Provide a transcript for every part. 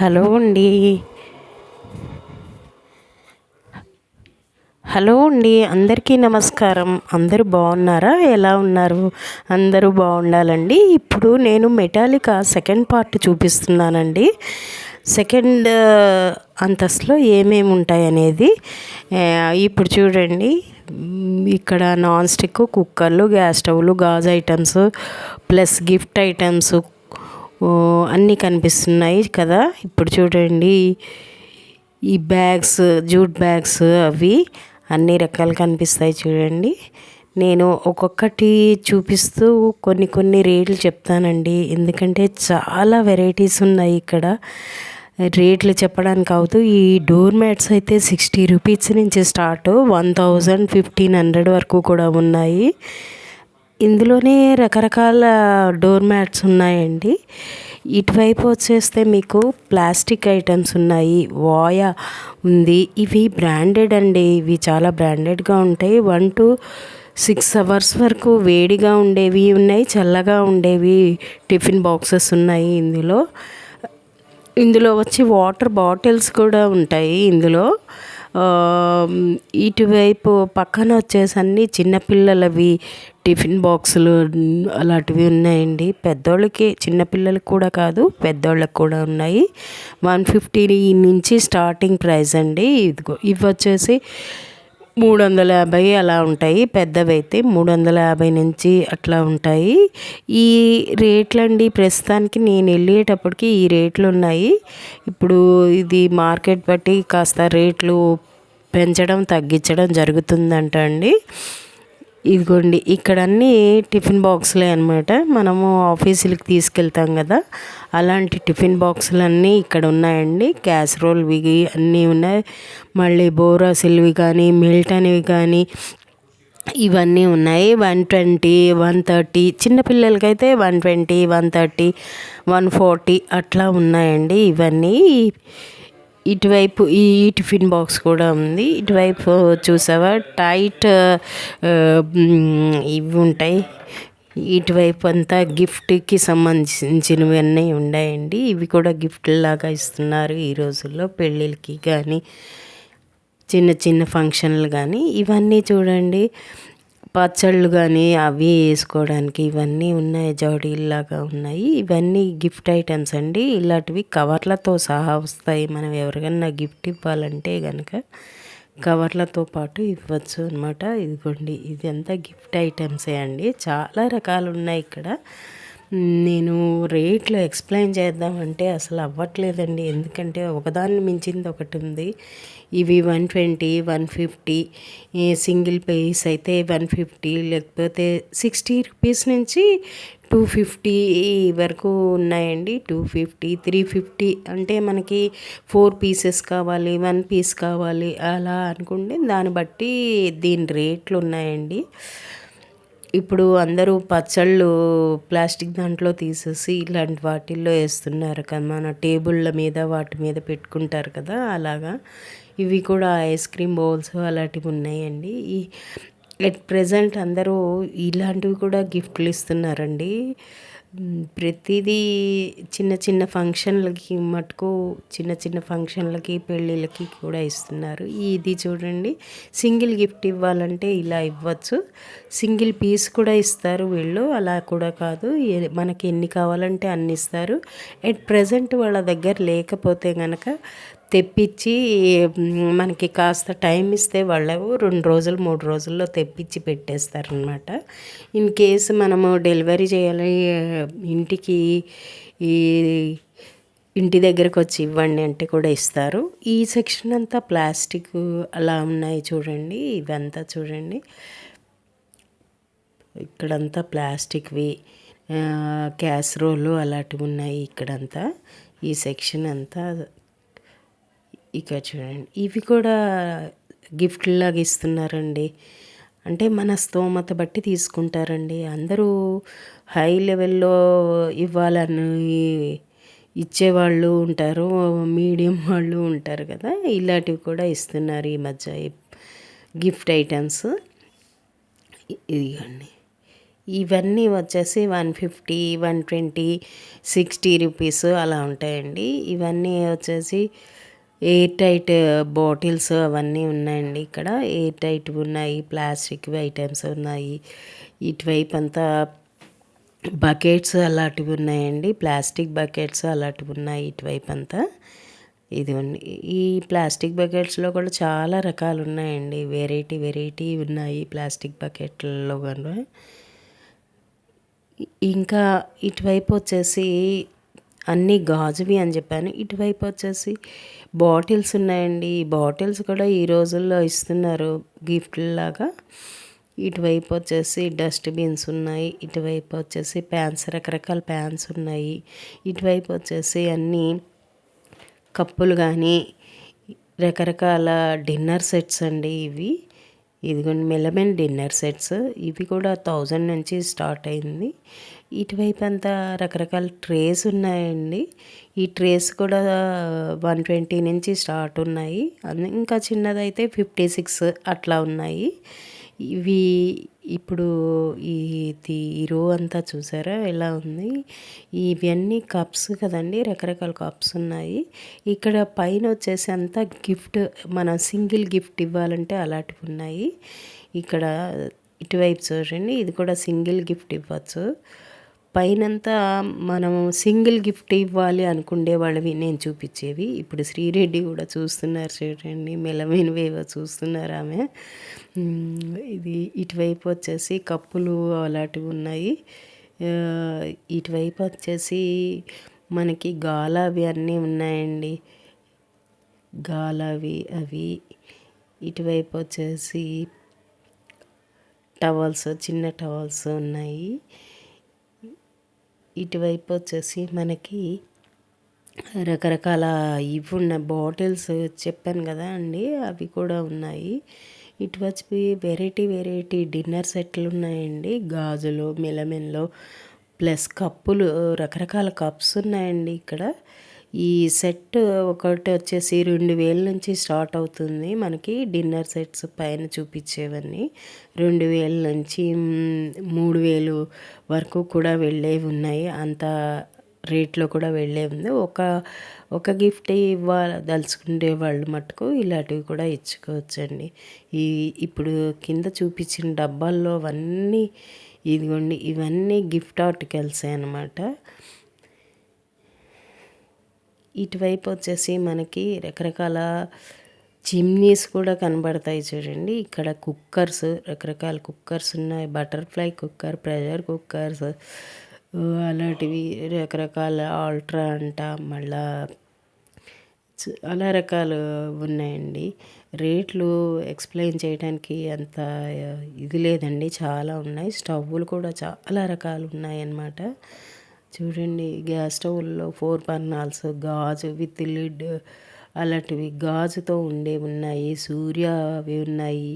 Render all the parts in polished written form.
Hello అండి. అందరికీ నమస్కారం. అందరూ బాగున్నారా? ఎలా ఉన్నారు? అందరూ బాగుండాలండి. ఇప్పుడు నేను మెటాలికా సెకండ్ పార్ట్ చూపిస్తున్నానండి. సెకండ్ అంతస్తులో ఏమేమి ఉంటాయి అనేది ఇప్పుడు చూడండి. ఇక్కడ నాన్ స్టిక్ కుక్కర్లు, గ్యాస్ స్టవ్లు, గాజు ఐటమ్స్ ప్లస్ గిఫ్ట్ ఐటమ్స్ అన్నీ కనిపిస్తున్నాయి కదా. ఇప్పుడు చూడండి, ఈ బ్యాగ్స్, జూట్ బ్యాగ్స్, అవి అన్ని రకాలు కనిపిస్తాయి చూడండి. నేను ఒక్కొక్కటి చూపిస్తూ కొన్ని కొన్ని రేట్లు చెప్తానండి, ఎందుకంటే చాలా వెరైటీస్ ఉన్నాయి ఇక్కడ. రేట్లు చెప్పడానికి అవుతూ ఈ డోర్ మ్యాట్స్ అయితే 60 రూపీస్ నుంచి స్టార్ట్, 1000, 1500 వరకు కూడా ఉన్నాయి. ఇందులోనే రకరకాల డోర్ మ్యాట్స్ ఉన్నాయండి. ఇటువైపు వచ్చేస్తే మీకు ప్లాస్టిక్ ఐటమ్స్ ఉన్నాయి, వాయా ఉంది. ఇవి బ్రాండెడ్ అండి, ఇవి చాలా బ్రాండెడ్గా ఉంటాయి. 1 to 6 hours వరకు వేడిగా ఉండేవి ఉన్నాయి, చల్లగా ఉండేవి టిఫిన్ బాక్సెస్ ఉన్నాయి. ఇందులో వచ్చి వాటర్ బాటిల్స్ కూడా ఉంటాయి. ఇటువైపు పక్కన వచ్చేసి అన్ని చిన్నపిల్లలవి టిఫిన్ బాక్సులు అలాంటివి ఉన్నాయండి. పెద్దోళ్ళకి, చిన్నపిల్లలకి కూడా కాదు, పెద్దోళ్ళకి కూడా ఉన్నాయి. 150 నుంచి స్టార్టింగ్ ప్రైస్ అండి. ఇవి వచ్చేసి 350 అలా ఉంటాయి. పెద్దవి అయితే 350 నుంచి అట్లా ఉంటాయి. ఈ రేట్లండి ప్రస్తుతానికి నేను వెళ్ళేటప్పటికి ఈ రేట్లు ఉన్నాయి. ఇప్పుడు ఇది మార్కెట్ బట్టి కాస్త రేట్లు పెంచడం తగ్గించడం జరుగుతుందంట అండి. ఇదిగోండి, ఇక్కడ అన్నీ టిఫిన్ బాక్సులే అనమాట. మనము ఆఫీసులకి తీసుకెళ్తాం కదా, అలాంటి టిఫిన్ బాక్సులు అన్నీ ఇక్కడ ఉన్నాయండి. క్యాసరోల్వి అన్నీ ఉన్నాయి. మళ్ళీ బోరాసిల్వి కానీ, మిల్టన్వి కానీ ఇవన్నీ ఉన్నాయి. 120, 130, చిన్నపిల్లలకైతే 120, 130, 140 అట్లా ఉన్నాయండి. ఇవన్నీ ఇటువైపు ఈ టిఫిన్ బాక్స్ కూడా ఉంది. ఇటువైపు చూసావా, టైట్ ఇవి ఉంటాయి. ఇటువైపు అంతా గిఫ్ట్కి సంబంధించినవి అన్నీ ఉన్నాయండి. ఇవి కూడా గిఫ్ట్ లాగా ఇస్తున్నారు ఈ రోజుల్లో, పెళ్ళిళ్ళకి కానీ చిన్న చిన్న ఫంక్షన్లు కానీ. ఇవన్నీ చూడండి, పచ్చళ్ళు కానీ అవి వేసుకోవడానికి ఇవన్నీ ఉన్నాయి, జోడీల్లాగా ఉన్నాయి. ఇవన్నీ గిఫ్ట్ ఐటమ్స్ అండి. ఇలాంటివి కవర్లతో సహా వస్తాయి. మనం ఎవరికైనా గిఫ్ట్ ఇవ్వాలంటే కనుక కవర్లతో పాటు ఇవ్వచ్చు అనమాట. ఇదిగోండి, ఇది అంతా గిఫ్ట్ ఐటమ్సే అండి. చాలా రకాలు ఉన్నాయి ఇక్కడ. నేను రేట్లు ఎక్స్ప్లెయిన్ చేద్దామంటే అసలు అవ్వట్లేదండి, ఎందుకంటే ఒకదాన్ని మించింది ఒకటి ఉంది. ఇవి 120, 150, సింగిల్ పీస్ అయితే 150, లేకపోతే 60 రూపీస్ నుంచి 250 వరకు ఉన్నాయండి. 250, 350 అంటే మనకి 4 పీసెస్ కావాలి, 1 పీస్ కావాలి అలా అనుకుంటే దాన్ని బట్టి దీని రేట్లు ఉన్నాయండి. ఇప్పుడు అందరూ పచ్చళ్ళు ప్లాస్టిక్ దాంట్లో తీసేసి ఇలాంటి వాటిల్లో వేస్తున్నారు కదా, మన టేబుళ్ళ మీద వాటి మీద పెట్టుకుంటారు కదా, అలాగా ఇవి కూడా ఐస్ క్రీమ్ బౌల్స్ అలాంటివి ఉన్నాయండి. ఎట్ ప్రజెంట్ అందరూ ఇలాంటివి కూడా గిఫ్ట్లు ఇస్తున్నారండి. ప్రతిదీ చిన్న చిన్న ఫంక్షన్లకి మటుకు, చిన్న చిన్న ఫంక్షన్లకి, పెళ్ళిళ్ళకి కూడా ఇస్తున్నారు. ఇది చూడండి, సింగిల్ గిఫ్ట్ ఇవ్వాలంటే ఇలా ఇవ్వచ్చు, సింగిల్ పీస్ కూడా ఇస్తారు వీళ్ళు. అలా కూడా కాదు, మనకి ఎన్ని కావాలంటే అన్ని ఇస్తారు. ఎట్ ప్రజెంట్ వాళ్ళ దగ్గర లేకపోతే కనుక తెప్పించి మనకి కాస్త టైం ఇస్తే వాళ్ళు 2 రోజులు 3 రోజుల్లో తెప్పించి పెట్టేస్తారనమాట. ఇన్ కేసు మనము డెలివరీ చేయాలి ఇంటికి, ఈ ఇంటి దగ్గరకు వచ్చి ఇవ్వండి అంటే కూడా ఇస్తారు. ఈ సెక్షన్ అంతా ప్లాస్టిక్ అలా ఉన్నాయి చూడండి. ఇవంతా చూడండి, ఇక్కడంతా ప్లాస్టిక్వి, క్యాసరోలు అలాంటివి ఉన్నాయి ఇక్కడంతా. ఈ సెక్షన్ అంతా ఇక్కడ చూడండి, ఇవి కూడా గిఫ్ట్ లాగా ఇస్తున్నారండి. అంటే మన స్తోమత బట్టి తీసుకుంటారండి. అందరూ హై లెవెల్లో ఇవ్వాలని ఇచ్చేవాళ్ళు ఉంటారు, మీడియం వాళ్ళు ఉంటారు కదా, ఇలాంటివి కూడా ఇస్తున్నారు ఈ మధ్య గిఫ్ట్ ఐటమ్స్. ఇదిగోండి, ఇవన్నీ వచ్చేసి 150, 120, 60 రూపీస్ అలా ఉంటాయండి. ఇవన్నీ వచ్చేసి ఎయిర్ టైట్ బాటిల్స్ అవన్నీ ఉన్నాయండి. ఇక్కడ ఎయిర్ టైట్ ఉన్నాయి, ప్లాస్టిక్ ఐటమ్స్ ఉన్నాయి. ఇటువైపు అంతా బకెట్స్ అలాంటివి ఉన్నాయండి, ప్లాస్టిక్ బకెట్స్ అలాంటివి ఉన్నాయి ఇటువైపు అంతా. ఇదిగోండి, ఈ ప్లాస్టిక్ బకెట్స్లో కూడా చాలా రకాలు ఉన్నాయండి, వెరైటీ వెరైటీ ఉన్నాయి ప్లాస్టిక్ బకెట్లలో కూడా. ఇంకా ఇటువైపు వచ్చేసి అన్నీ గాజువి అని చెప్పాను. ఇటువైపు వచ్చేసి బాటిల్స్ ఉన్నాయండి. ఈ బాటిల్స్ కూడా ఈ రోజుల్లో ఇస్తున్నారు గిఫ్ట్లాగా. ఇటువైపు వచ్చేసి డస్ట్బిన్స్ ఉన్నాయి. ఇటువైపు వచ్చేసి ప్యాన్స్, రకరకాల ప్యాన్స్ ఉన్నాయి. ఇటువైపు వచ్చేసి అన్నీ కప్పులు కానీ రకరకాల డిన్నర్ సెట్స్ అండి ఇవి. ఇదిగోండి మెలమెన్ డిన్నర్ సెట్స్, ఇవి కూడా 1000 నుంచి స్టార్ట్ అయింది. ఇటువైపు అంతా రకరకాల ట్రేస్ ఉన్నాయండి. ఈ ట్రేస్ కూడా 120 నుంచి స్టార్ట్ ఉన్నాయి. ఇంకా చిన్నదైతే 56 అట్లా ఉన్నాయి. ఇవి ఇప్పుడు ఈ రో అంతా చూసారా ఎలా ఉంది. ఇవన్నీ కప్స్ కదండి, రకరకాల కప్స్ ఉన్నాయి. ఇక్కడ పైన వచ్చేసి అంతా గిఫ్ట్, మనం సింగిల్ గిఫ్ట్ ఇవ్వాలంటే అలాంటివి ఉన్నాయి. ఇక్కడ ఇటువైపు చూడండి, ఇది కూడా సింగిల్ గిఫ్ట్ ఇవ్వచ్చు. పైనంతా మనం సింగిల్ గిఫ్ట్ ఇవ్వాలి అనుకునే వాళ్ళవి నేను చూపించేవి. ఇప్పుడు శ్రీరెడ్డి కూడా చూస్తున్నారు చూడండి, మెలమెన్వేవో చూస్తున్నారు ఆమె. ఇది ఇటువైపు వచ్చేసి కప్పులు అలాంటివి ఉన్నాయి. ఇటువైపు వచ్చేసి మనకి గాలావి అన్నీ ఉన్నాయండి, గాలావి అవి. ఇటువైపు వచ్చేసి టవల్స్, చిన్న టవల్స్ ఉన్నాయి. ఇటువైపు వచ్చేసి మనకి రకరకాల ఇవి ఉన్న బాటిల్స్ చెప్పాను కదా అండి, అవి కూడా ఉన్నాయి. ఇటు వచ్చి వెరైటీ వెరైటీ డిన్నర్ సెట్లు ఉన్నాయండి, గాజులు మెలమెన్లో, ప్లస్ కప్పులు, రకరకాల కప్స్ ఉన్నాయండి ఇక్కడ. ఈ సెట్ ఒకటి వచ్చేసి 2000 నుంచి స్టార్ట్ అవుతుంది మనకి. డిన్నర్ సెట్స్ పైన చూపించేవన్నీ 2000 నుంచి 3000 వరకు కూడా వెళ్ళేవి ఉన్నాయి. అంత రేట్లో కూడా వెళ్ళే ఉంది. ఒక గిఫ్ట్ ఇవ్వదలుచుకునే వాళ్ళు మటుకు ఇలాంటివి కూడా ఇచ్చుకోవచ్చండి. ఇప్పుడు కింద చూపించిన డబ్బాల్లో అవన్నీ ఇదిగోండి, ఇవన్నీ గిఫ్ట్ ఆర్టికల్సే అనమాట. ఇటువైపు వచ్చేసి మనకి రకరకాల చిమ్నీస్ కూడా కనబడతాయి చూడండి. ఇక్కడ కుక్కర్స్, రకరకాల కుక్కర్స్ ఉన్నాయి. బటర్ఫ్లై కుక్కర్, ప్రెషర్ కుక్కర్స్ అలాంటివి రకరకాల ఆల్ట్రా అంట, మళ్ళా చాలా రకాలు ఉన్నాయండి. రేట్లు ఎక్స్ప్లెయిన్ చేయడానికి అంత ఇది లేదండి, చాలా ఉన్నాయి. స్టవ్లు కూడా చాలా రకాలు ఉన్నాయన్నమాట. చూడండి, గ్యాస్ స్టవ్లో 4 బర్నర్స్, గాజు విత్ లిడ్ అలాంటివి గాజుతో ఉండేవి ఉన్నాయి. సూర్యవి ఉన్నాయి,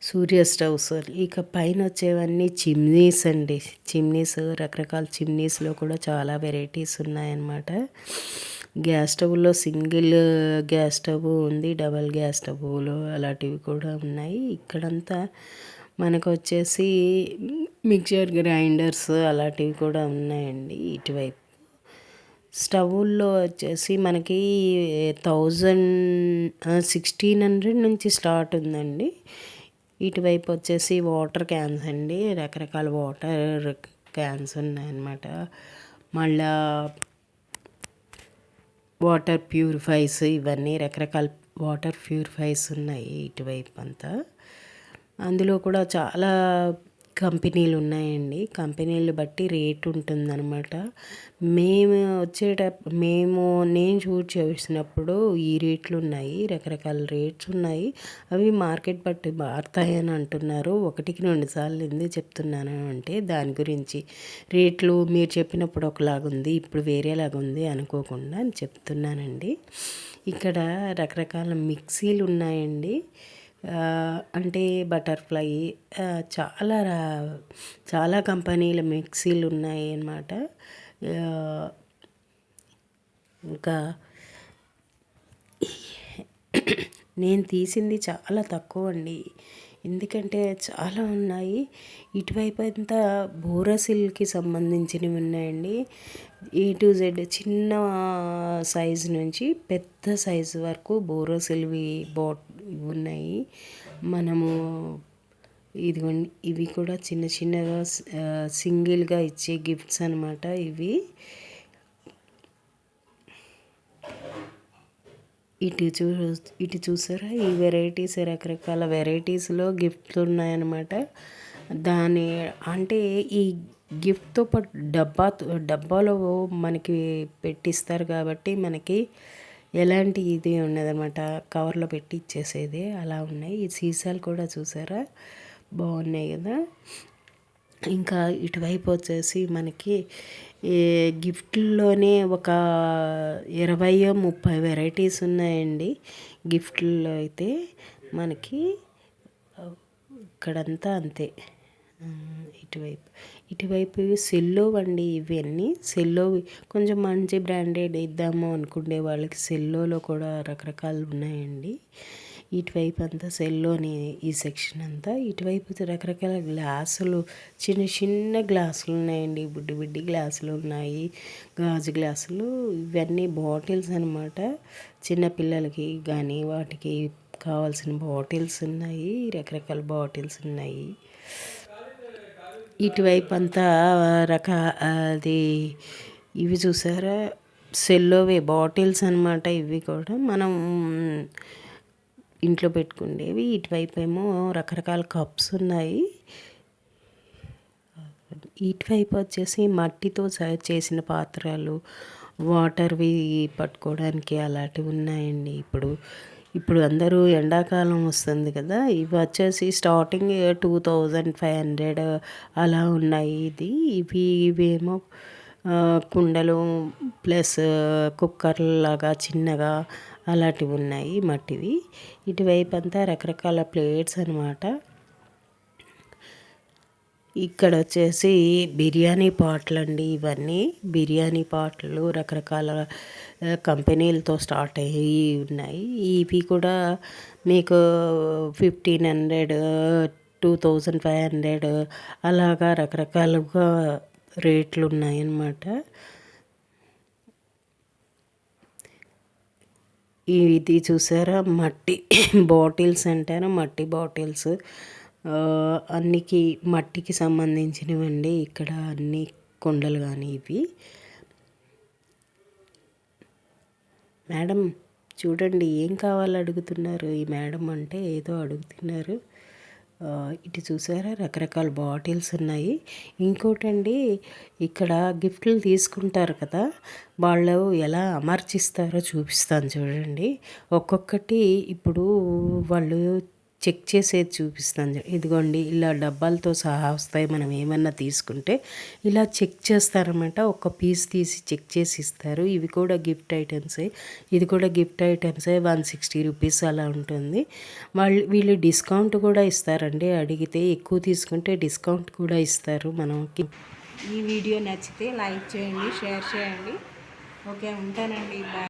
సూర్య స్టవ్స్. ఇక పైన వచ్చేవన్నీ చిమ్నీస్ అండి. చిమ్నీస్, రకరకాల చిమ్నీస్లో కూడా చాలా వెరైటీస్ ఉన్నాయన్నమాట. గ్యాస్ స్టవ్లో సింగిల్ గ్యాస్ స్టవ్ ఉంది, డబల్ గ్యాస్ స్టవ్లు అలాంటివి కూడా ఉన్నాయి. ఇక్కడంతా మనకు వచ్చేసి మిక్చర్ గ్రైండర్స్ అలాంటివి కూడా ఉన్నాయండి. ఇటువైపు స్టవ్వుల్లో వచ్చేసి మనకి 1600 నుంచి స్టార్ట్ ఉందండి. ఇటువైపు వచ్చేసి వాటర్ క్యాన్స్ అండి, రకరకాల వాటర్ క్యాన్స్ ఉన్నాయన్నమాట. మళ్ళా వాటర్ ప్యూరిఫైస్, ఇవన్నీ రకరకాల వాటర్ ప్యూరిఫైస్ ఉన్నాయి ఇటువైపు అంతా. అందులో కూడా చాలా కంపెనీలు ఉన్నాయండి, కంపెనీలు బట్టి రేట్ ఉంటుందన్నమాట. నేను షూట్ చేసినప్పుడు ఈ రేట్లు ఉన్నాయి, రకరకాల రేట్స్ ఉన్నాయి. అవి మార్కెట్ బట్టి మారుతాయని అంటున్నారు. 1-2 సార్లు ఎందుకు చెప్తున్నాను అంటే దాని గురించి. రేట్లు మీరు చెప్పినప్పుడు ఒకలాగుంది, ఇప్పుడు వేరేలాగుంది అనుకోకుండా అని చెప్తున్నానండి. ఇక్కడ రకరకాల మిక్సీలు ఉన్నాయండి, అంటే బటర్ఫ్లై, చాలా కంపెనీల మిక్సీలు ఉన్నాయి అన్నమాట. ఇంకా నేను తీసింది చాలా తక్కువ అండి. ఎందుకంటే చాలా ఉన్నాయి. ఇటువైపు అంతా బోరోసిల్కి సంబంధించినవి ఉన్నాయండి. ఏ టు జెడ్ చిన్న సైజు నుంచి పెద్ద సైజు వరకు బోరోసిల్వి ఉన్నాయి. మనము ఇదిగోండి, ఇవి కూడా చిన్న చిన్నగా సింగిల్గా ఇచ్చే గిఫ్ట్స్ అనమాట ఇవి. ఇటు చూసారా, ఈ వెరైటీస్ రకరకాల వెరైటీస్లో గిఫ్ట్లు ఉన్నాయన్నమాట. దాని అంటే ఈ గిఫ్ట్తో పాటు డబ్బాలో మనకి పెట్టిస్తారు కాబట్టి మనకి ఎలాంటి ఇది ఉండదన్నమాట. కవర్లో పెట్టి ఇచ్చేసేది అలా ఉన్నాయి. ఈ సీసాలు కూడా చూసారా, బాగున్నాయి కదా. ఇంకా ఇటువైపు వచ్చేసి మనకి ఈ గిఫ్ట్లోనే ఒక 20-30 వెరైటీస్ ఉన్నాయండి. గిఫ్ట్లో అయితే మనకి ఇక్కడంతా అంతే. ఇటువైపు సెల్లో అండి, ఇవన్నీ సెల్లో కొంచెం మంచి బ్రాండెడ్ ఇద్దాము అనుకునే వాళ్ళకి సెల్లోలో కూడా రకరకాలు ఉన్నాయండి. ఇటువైపు అంతా సెల్లోని ఈ సెక్షన్ అంతా. ఇటువైపు రకరకాల గ్లాసులు, చిన్న చిన్న గ్లాసులు ఉన్నాయండి. బుడ్డి గ్లాసులు ఉన్నాయి, గాజు గ్లాసులు. ఇవన్నీ బాటిల్స్ అనమాట. చిన్నపిల్లలకి కానీ వాటికి కావాల్సిన బాటిల్స్ ఉన్నాయి, రకరకాల బాటిల్స్ ఉన్నాయి. ఇటువైపు అంతా అది ఇవి చూసారా, సెల్లోవే బాటిల్స్ అనమాట. ఇవి కూడా మనం ఇంట్లో పెట్టుకునేవి. ఇటువైపు ఏమో రకరకాల కప్స్ ఉన్నాయి. ఇటువైపు వచ్చేసి మట్టితో చేసిన పాత్రలు, వాటర్వి పట్టుకోవడానికి అలాంటివి ఉన్నాయండి. ఇప్పుడు అందరూ ఎండాకాలం వస్తుంది కదా, ఇవి వచ్చేసి స్టార్టింగ్ 2500 అలా ఉన్నాయి. ఇవేమో కుండలు ప్లస్ కుక్కర్ లాగా చిన్నగా అలాంటివి ఉన్నాయి మట్టివి. ఇటువైపు అంతా రకరకాల ప్లేట్స్ అనమాట. ఇక్కడ వచ్చేసి బిర్యానీ పాట్లు అండి. ఇవన్నీ బిర్యానీ పాట్లు రకరకాల కంపెనీలతో స్టార్ట్ అయ్యి ఉన్నాయి. ఇవి కూడా మీకు 1500, 2500 అలాగా రకరకాలుగా రేట్లు ఉన్నాయన్నమాట. ఇది చూసారా, మట్టి బాటిల్స్ అంటారా, మట్టి బాటిల్స్ అన్నికి మట్టికి సంబంధించినవండి. ఇక్కడ అన్ని కొండలు కానీ ఇవి. మేడం చూడండి, ఏం కావాలో అడుగుతున్నారు. ఈ మేడం అంటే ఏదో అడుగుతున్నారు. ఇటు చూసారా, రకరకాల బాటిల్స్ ఉన్నాయి. ఇంకోటండి, ఇక్కడ గిఫ్ట్లు తీసుకుంటారు కదా, వాళ్ళు ఎలా అమర్చిస్తారో చూపిస్తాను చూడండి. ఒక్కొక్కటి ఇప్పుడు వాళ్ళు చెక్ చేసేది చూపిస్తాను. ఇదిగోండి, ఇలా డబ్బాలతో సహా వస్తాయి. మనం ఏమన్నా తీసుకుంటే ఇలా చెక్ చేస్తారన్నమాట. ఒక పీస్ తీసి చెక్ చేసి ఇస్తారు. ఇవి కూడా గిఫ్ట్ ఐటమ్సే. ఇది కూడా గిఫ్ట్ ఐటమ్సే. 160 రూపీస్ అలా ఉంటుంది. వీళ్ళు డిస్కౌంట్ కూడా ఇస్తారండి. అడిగితే ఎక్కువ తీసుకుంటే డిస్కౌంట్ కూడా ఇస్తారు మనకి. ఈ వీడియో నచ్చితే లైక్ చేయండి, షేర్ చేయండి. ఓకే, ఉంటానండి. బాయ్.